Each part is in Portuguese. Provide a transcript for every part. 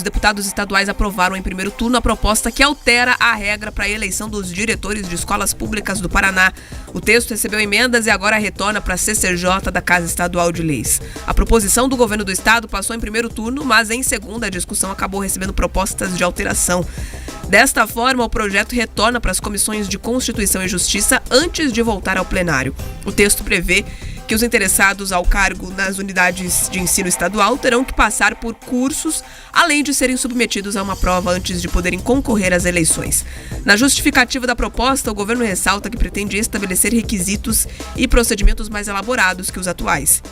Os deputados estaduais aprovaram em primeiro turno a proposta que altera a regra para a eleição dos diretores de escolas públicas do Paraná. O texto recebeu emendas e agora retorna para a CCJ da Casa Estadual de Leis. A proposição do governo do estado passou em primeiro turno, mas em segunda a discussão acabou recebendo propostas de alteração. Desta forma, o projeto retorna para as comissões de Constituição e Justiça antes de voltar ao plenário. O texto prevê que os interessados ao cargo nas unidades de ensino estadual terão que passar por cursos, além de serem submetidos a uma prova antes de poderem concorrer às eleições. Na justificativa da proposta, o governo ressalta que pretende estabelecer requisitos e procedimentos mais elaborados que os atuais.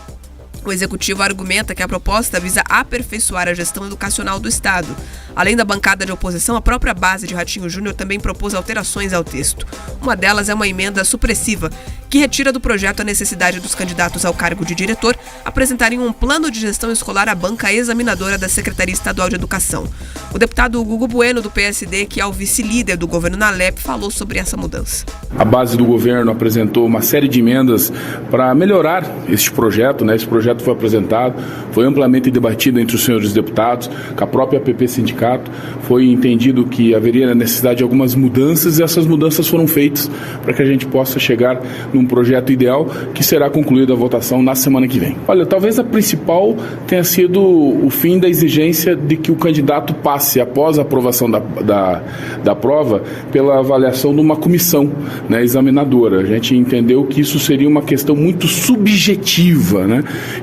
O executivo argumenta que a proposta visa aperfeiçoar a gestão educacional do estado. Além da bancada de oposição, a própria base de Ratinho Júnior também propôs alterações ao texto. Uma delas é uma emenda supressiva, que retira do projeto a necessidade dos candidatos ao cargo de diretor apresentarem um plano de gestão escolar à banca examinadora da Secretaria Estadual de Educação. O deputado Gugu Bueno, do PSD, que é o vice-líder do governo na LEP, falou sobre essa mudança. A base do governo apresentou uma série de emendas para melhorar este projeto, Esse projeto foi apresentado, foi amplamente debatido entre os senhores deputados, com a própria PP Sindicato. Foi entendido que haveria a necessidade de algumas mudanças e essas mudanças foram feitas para que a gente possa chegar num projeto ideal que será concluída a votação na semana que vem. Olha, talvez a principal tenha sido o fim da exigência de que o candidato passe, após a aprovação da prova, pela avaliação de uma comissão examinadora. A gente entendeu que isso seria uma questão muito subjetiva,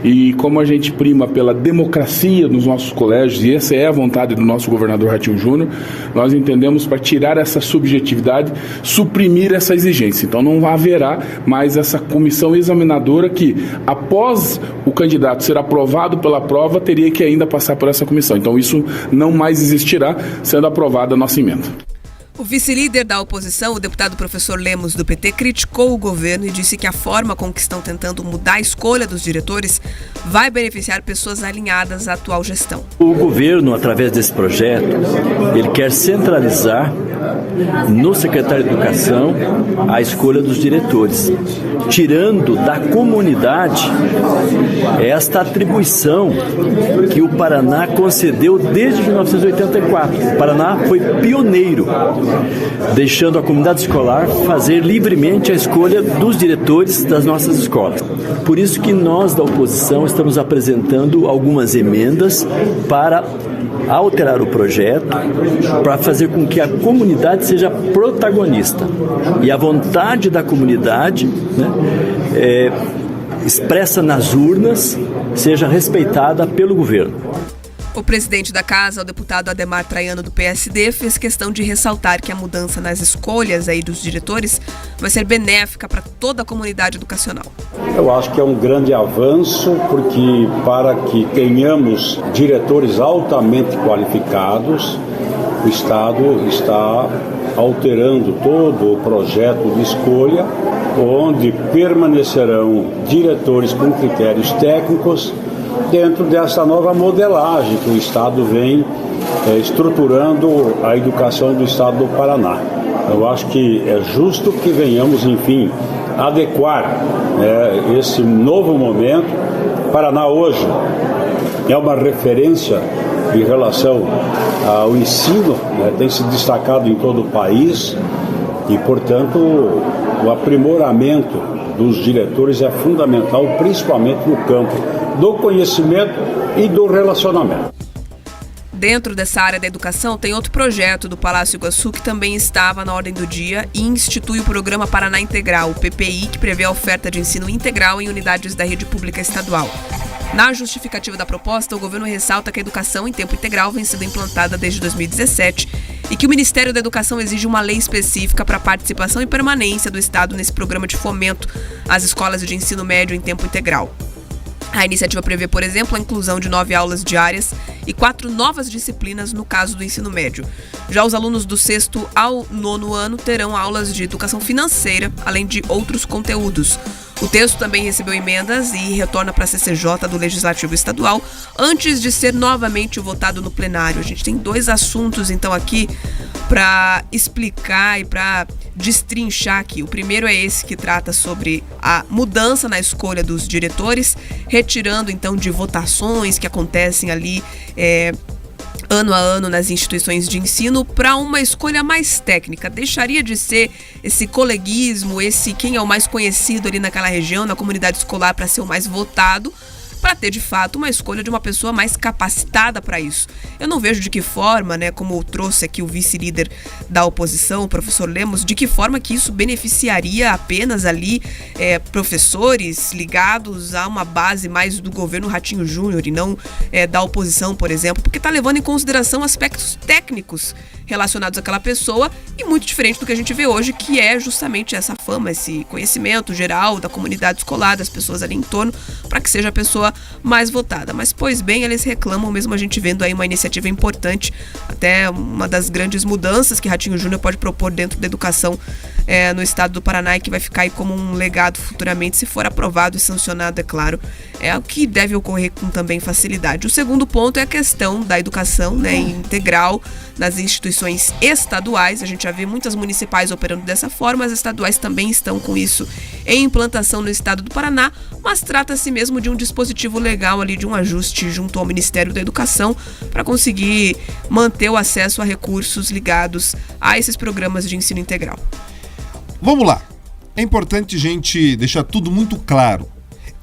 E como a gente prima pela democracia nos nossos colégios, e essa é a vontade do nosso governador Ratinho Júnior, nós entendemos, para tirar essa subjetividade, suprimir essa exigência. Então não haverá mais essa comissão examinadora que, após o candidato ser aprovado pela prova, teria que ainda passar por essa comissão. Então isso não mais existirá, sendo aprovada a nossa emenda. O vice-líder da oposição, o deputado professor Lemos, do PT, criticou o governo e disse que a forma com que estão tentando mudar a escolha dos diretores vai beneficiar pessoas alinhadas à atual gestão. O governo, através desse projeto, ele quer centralizar no secretário de Educação a escolha dos diretores, tirando da comunidade esta atribuição que o Paraná concedeu desde 1984. O Paraná foi pioneiro, deixando a comunidade escolar fazer livremente a escolha dos diretores das nossas escolas. Por isso que nós da oposição estamos apresentando algumas emendas para alterar o projeto, para fazer com que a comunidade seja protagonista. E a vontade da comunidade, expressa nas urnas, seja respeitada pelo governo. O presidente da casa, o deputado Ademar Traiano, do PSD, fez questão de ressaltar que a mudança nas escolhas dos diretores vai ser benéfica para toda a comunidade educacional. Eu acho que é um grande avanço, porque para que tenhamos diretores altamente qualificados, o Estado está alterando todo o projeto de escolha, onde permanecerão diretores com critérios técnicos dentro dessa nova modelagem que o Estado vem estruturando a educação do Estado do Paraná. Eu acho que é justo que venhamos, enfim, adequar esse novo momento. O Paraná hoje é uma referência em relação ao ensino, tem se destacado em todo o país e, portanto, o aprimoramento dos diretores é fundamental, principalmente no campo do conhecimento e do relacionamento. Dentro dessa área da educação, tem outro projeto do Palácio Iguaçu que também estava na ordem do dia e institui o Programa Paraná Integral, o PPI, que prevê a oferta de ensino integral em unidades da rede pública estadual. Na justificativa da proposta, o governo ressalta que a educação em tempo integral vem sendo implantada desde 2017 e que o Ministério da Educação exige uma lei específica para a participação e permanência do Estado nesse programa de fomento às escolas de ensino médio em tempo integral. A iniciativa prevê, por exemplo, a inclusão de 9 aulas diárias e 4 novas disciplinas no caso do ensino médio. Já os alunos do 6º ao 9º ano terão aulas de educação financeira, além de outros conteúdos. O texto também recebeu emendas e retorna para a CCJ do Legislativo Estadual antes de ser novamente votado no plenário. A gente tem 2 assuntos, então, aqui para explicar e para destrinchar aqui. O primeiro é esse que trata sobre a mudança na escolha dos diretores, retirando, então, de votações que acontecem ali ano a ano nas instituições de ensino para uma escolha mais técnica? Deixaria de ser esse coleguismo, esse quem é o mais conhecido ali naquela região, na comunidade escolar, para ser o mais votado, para ter de fato uma escolha de uma pessoa mais capacitada para isso? Eu não vejo de que forma, né, como trouxe aqui o vice-líder da oposição, o professor Lemos, de que forma que isso beneficiaria apenas ali professores ligados a uma base mais do governo Ratinho Júnior e não da oposição, por exemplo, porque está levando em consideração aspectos técnicos relacionados àquela pessoa e muito diferente do que a gente vê hoje, que é justamente essa fama, esse conhecimento geral da comunidade escolar, das pessoas ali em torno, para que seja a pessoa mais votada. Mas, pois bem, eles reclamam, mesmo a gente vendo aí uma iniciativa importante, até uma das grandes mudanças que Ratinho Júnior pode propor dentro da educação no estado do Paraná e que vai ficar aí como um legado futuramente, se for aprovado e sancionado, é claro, o que deve ocorrer com também facilidade. O segundo ponto é a questão da educação, né, integral nas instituições estaduais. A gente já vê muitas municipais operando dessa forma, as estaduais também estão com isso em implantação no estado do Paraná, mas trata-se mesmo de um dispositivo legal ali, de um ajuste junto ao Ministério da Educação para conseguir manter o acesso a recursos ligados a esses programas de ensino integral. Vamos lá. É importante a gente deixar tudo muito claro.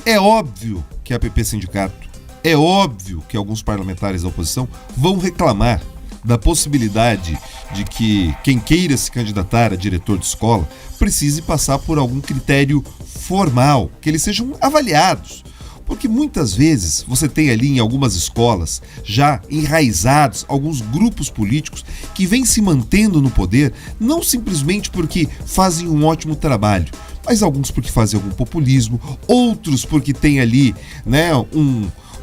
É óbvio que a PP Sindicato, é óbvio que alguns parlamentares da oposição vão reclamar da possibilidade de que quem queira se candidatar a diretor de escola precise passar por algum critério formal, que eles sejam avaliados. Porque muitas vezes você tem ali em algumas escolas já enraizados alguns grupos políticos que vêm se mantendo no poder não simplesmente porque fazem um ótimo trabalho, mas alguns porque fazem algum populismo, outros porque tem ali, né,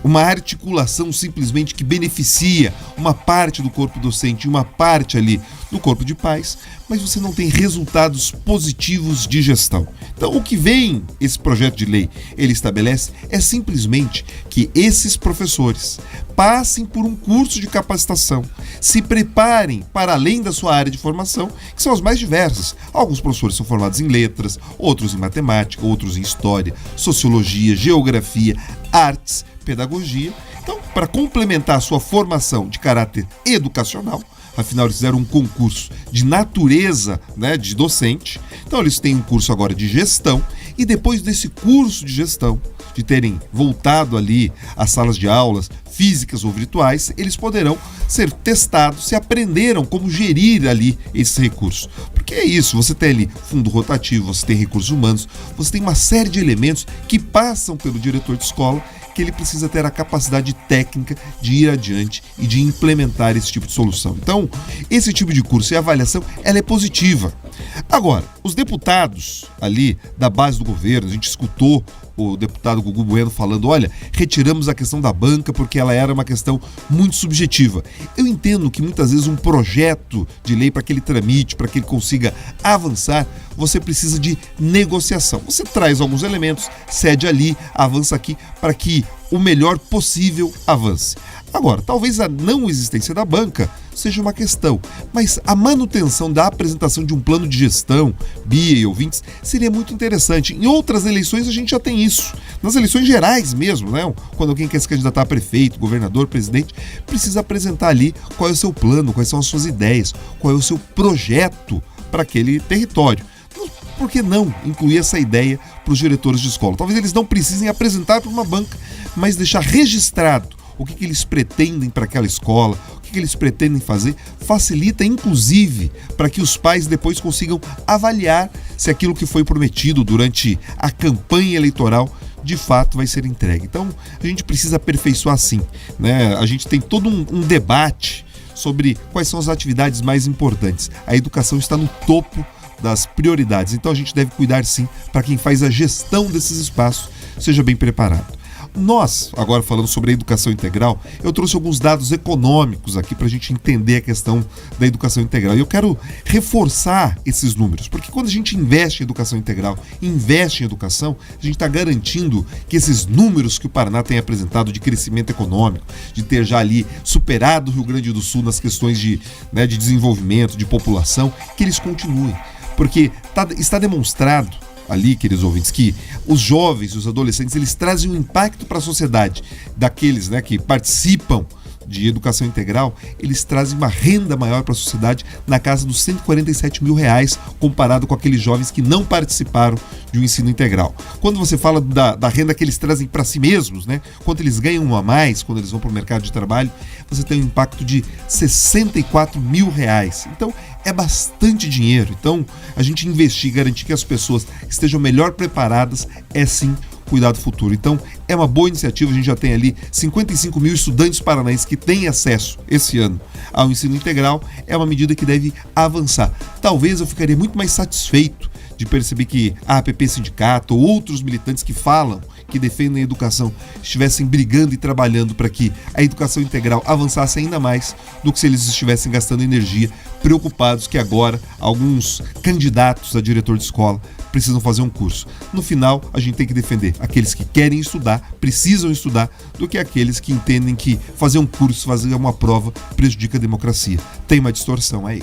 uma articulação simplesmente que beneficia uma parte do corpo docente e uma parte ali do corpo de pais, mas você não tem resultados positivos de gestão. Então, o que vem esse projeto de lei, ele estabelece, é simplesmente que esses professores passem por um curso de capacitação, se preparem para além da sua área de formação, que são as mais diversas. Alguns professores são formados em letras, outros em matemática, outros em história, sociologia, geografia, artes, pedagogia. Então, para complementar a sua formação de caráter educacional, afinal eles fizeram um concurso de natureza, né, de docente, então eles têm um curso agora de gestão, e depois desse curso de gestão, de terem voltado ali às salas de aulas físicas ou virtuais, eles poderão ser testados se aprenderam como gerir ali esses recursos. Porque é isso, você tem ali fundo rotativo, você tem recursos humanos, você tem uma série de elementos que passam pelo diretor de escola, que ele precisa ter a capacidade técnica de ir adiante e de implementar esse tipo de solução. Então, esse tipo de curso e avaliação, ela é positiva. Agora, os deputados ali da base do governo, a gente escutou o deputado Gugu Bueno falando, olha, retiramos a questão da banca porque ela era uma questão muito subjetiva. Eu entendo que muitas vezes um projeto de lei, para que ele tramite, para que ele consiga avançar, você precisa de negociação. Você traz alguns elementos, cede ali, avança aqui, para que o melhor possível avance. Agora, talvez a não existência da banca seja uma questão, mas a manutenção da apresentação de um plano de gestão, Bia e ouvintes, seria muito interessante. Em outras eleições a gente já tem isso. Nas eleições gerais mesmo, né? Quando alguém quer se candidatar a prefeito, governador, presidente, precisa apresentar ali qual é o seu plano, quais são as suas ideias, qual é o seu projeto para aquele território. Por que não incluir essa ideia para os diretores de escola? Talvez eles não precisem apresentar para uma banca, mas deixar registrado o que eles pretendem para aquela escola, o que eles pretendem fazer, facilita inclusive para que os pais depois consigam avaliar se aquilo que foi prometido durante a campanha eleitoral de fato vai ser entregue. Então a gente precisa aperfeiçoar sim, né? A gente tem todo um debate sobre quais são as atividades mais importantes. A educação está no topo das prioridades, então a gente deve cuidar sim para quem faz a gestão desses espaços seja bem preparado. Nós, agora falando sobre a educação integral, eu trouxe alguns dados econômicos aqui para a gente entender a questão da educação integral. E eu quero reforçar esses números, porque quando a gente investe em educação integral, investe em educação, a gente está garantindo que esses números que o Paraná tem apresentado de crescimento econômico, de ter já ali superado o Rio Grande do Sul nas questões de desenvolvimento, de população, que eles continuem. Porque está demonstrado ali, queridos ouvintes, que os jovens, os adolescentes, eles trazem um impacto para a sociedade daqueles, né, que participam de educação integral, eles trazem uma renda maior para a sociedade na casa dos R$147 mil, comparado com aqueles jovens que não participaram de um ensino integral. Quando você fala da renda que eles trazem para si mesmos, né, quanto eles ganham a mais quando eles vão para o mercado de trabalho, você tem um impacto de R$64 mil. Então, é bastante dinheiro. Então, a gente investir e garantir que as pessoas estejam melhor preparadas é sim cuidar do futuro. Então, é uma boa iniciativa. A gente já tem ali 55 mil estudantes paranaenses que têm acesso esse ano ao ensino integral. É uma medida que deve avançar. Talvez eu ficaria muito mais satisfeito de perceber que a APP Sindicato ou outros militantes que falam, que defendem a educação, estivessem brigando e trabalhando para que a educação integral avançasse ainda mais do que se eles estivessem gastando energia, preocupados que agora alguns candidatos a diretor de escola precisam fazer um curso. No final, a gente tem que defender aqueles que querem estudar, precisam estudar, do que aqueles que entendem que fazer um curso, fazer uma prova, prejudica a democracia. Tem uma distorção aí.